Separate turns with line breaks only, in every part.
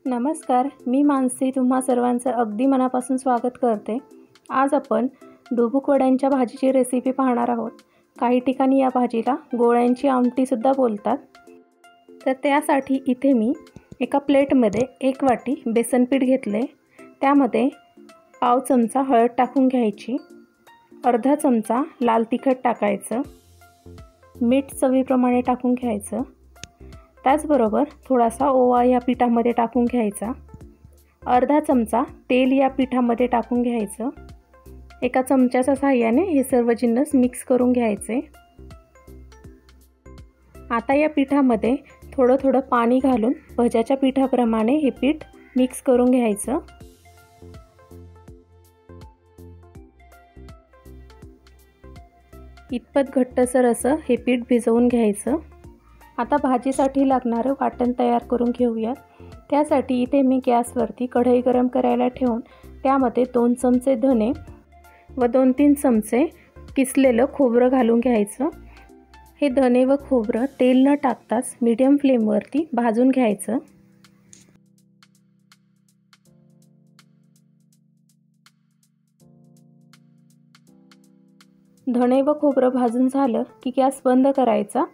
नमस्कार, मी मानसी तुम्हा सर्वांचं अगदी मनापासून स्वागत करते। आज आपण डुबुक वड्यांच्या भाजीची रेसिपी पाहणार आहोत। काही ठिकाणी या भाजीला गोळ्यांची आमटीसुद्धा बोलतात। तर त्यासाठी इथे मी एका प्लेटमध्ये 1 वाटी बेसन पीठ घेतले। त्यामध्ये पाव चमचा हळद टाकून घ्यायची, अर्धा चमचा लाल तिखट टाकायचं, मीठ चवीप्रमाणे टाकून घ्यायचं। त्याचबरोबर थोडासा ओवा या पिठामध्ये टाकून घ्यायचा, अर्धा चमचा तेल या पिठामध्ये टाकून घ्यायचं। एका चमच्याच्या सहाय्याने हे सर्व जिन्नस मिक्स करून घ्यायचे। आता या पिठामध्ये थोडं थोडं पाणी घालून भज्याच्या पिठाप्रमाणे हे पीठ मिक्स करून घ्यायचं। इतपत घट्टसर असं हे पीठ भिजवून घ्यायचं। आता भाजीसाठी लागणारं वाटण तयार करून घेऊया। त्यासाठी इथे मी गॅसवरती कढई गरम करायला ठेवून त्यामध्ये 2 चमचे धने व 2-3 चमचे किसलेलं खोबरं घालून घ्यायचं। हे धने व खोबरं तेल न टाकताच मीडियम फ्लेमवरती भाजून घ्यायचं। धने व खोबरं भाजून झालं की गॅस बंद करायचा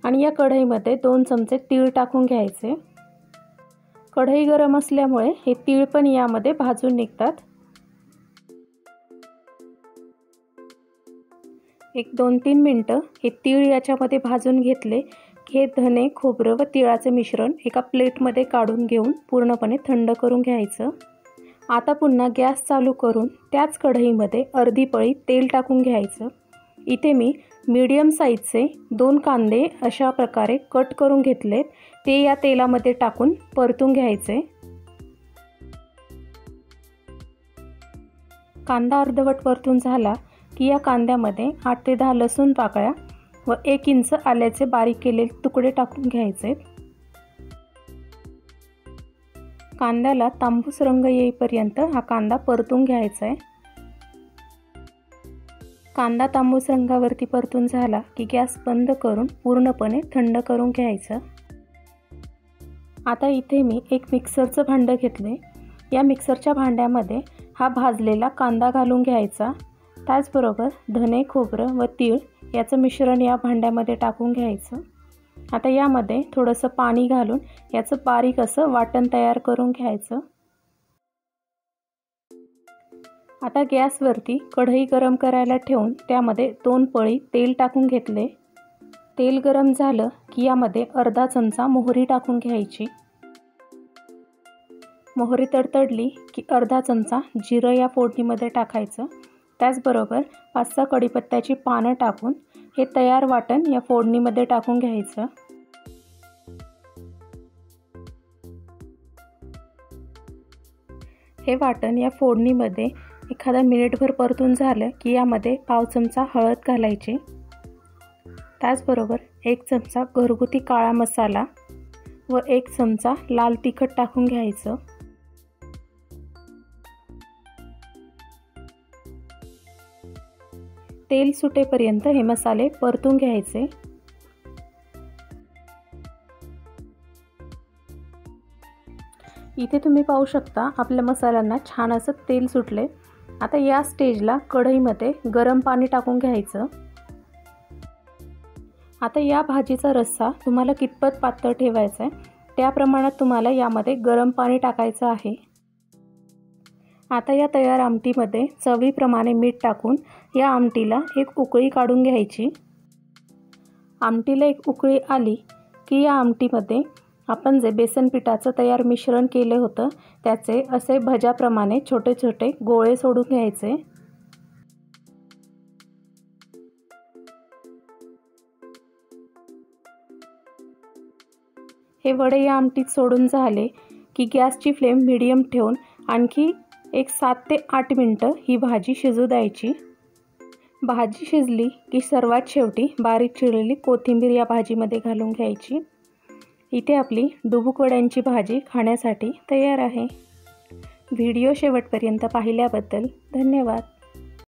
आणि या कढईमध्ये 2 चमचे तीळ टाकून घ्यायचे। कढई गरम असल्यामुळे हे तीळ पण यामध्ये भाजून निघतात। 1-2-3 मिनिटं हे तीळ याच्यामध्ये भाजून घेतले की हे धने, खोबरं व तिळाचे मिश्रण एका प्लेटमध्ये काढून घेऊन पूर्णपणे थंड करून घ्यायचं। आता पुन्हा गॅस चालू करून त्याच कढईमध्ये अर्धी पळी तेल टाकून घ्यायचं। इथे मी मीडियम साईजचे 2 कांदे अशा प्रकारे कट करून घेतलेत, ते या तेलामध्ये टाकून परतून घ्यायचे। कांदा अर्धवट परतून झाला की या कांद्यामध्ये 8 ते 10 लसूण पाकळ्या व 1 इंच आल्याचे बारीक केलेले तुकडे टाकून घ्यायचे। कांद्याला तांबूस रंग येईपर्यंत हा कांदा परतून घ्यायचा आहे। कांदा तांबूस रंगावरती परतून झाला की गॅस बंद करून पूर्णपणे थंड करून घ्यायचं। आता इथे मी एक मिक्सरचं भांडं घेतले। या मिक्सरच्या भांड्यामध्ये हा भाजलेला कांदा घालून घ्यायचा। त्याचबरोबर धने, खोबरं व तीळ याचं मिश्रण या भांड्यामध्ये टाकून घ्यायचं। आता यामध्ये थोडंसं पाणी घालून याचं बारीक असं वाटण तयार करून घ्यायचं। आता गॅसवरती कढई गरम करायला ठेवून त्यामध्ये 2 पळी तेल टाकून घेतले। तेल गरम झालं की यामध्ये अर्धा चमचा मोहरी टाकून घ्यायची। मोहरी तडतडली की अर्धा चमचा जिरं या फोडणीमध्ये टाकायचं। त्याचबरोबर 5-6 कढीपत्त्याची पानं टाकून हे तयार वाटण या फोडणीमध्ये टाकून घ्यायचं। हे वाटण या फोडणीमध्ये एखादा मिनिटभर परतून झालं की यामध्ये पाव चमचा हळद घालायची। त्याचबरोबर 1 चमचा घरगुती काळा मसाला व 1 चमचा लाल तिखट टाकून घ्यायचं। तेल सुटेपर्यंत हे मसाले परतून घ्यायचे। इथे तुम्ही पाहू शकता आपल्या मसाल्यांना छान असं तेल सुटले। आता या स्टेजला कढईमध्ये गरम पाणी टाकून घ्यायचं। आता या भाजीचा रस्सा तुम्हाला कितपत पातळ ठेवायचा आहे त्या प्रमाणात तुम्हाला यामध्ये गरम पाणी टाकायचं आहे। आता या तयार आमटीमध्ये चवीप्रमाणे मीठ टाकून या आमटीला एक उकळी काढून घ्यायची। आमटीला एक उकळी आली की या आमटीमध्ये आपण जे बेसन पिठाचं तयार मिश्रण केले होतं त्याचे असे भज्याप्रमाणे छोटे छोटे गोळे सोडून घ्यायचे। हे वडे या आमटीत सोडून झाले की गॅसची फ्लेम मीडियम ठेवून आणखी 7 ते 8 मिनिटं ही भाजी शिजू द्यायची। भाजी शिजली की सर्वात शेवटी बारीक चिरलेली कोथिंबीर या भाजीमध्ये घालून घ्यायची। इथे आपली डुबुक वड्यांची भाजी खाण्यासाठी तयार आहे। व्हिडिओ शेवटपर्यंत पाहिल्याबद्दल धन्यवाद।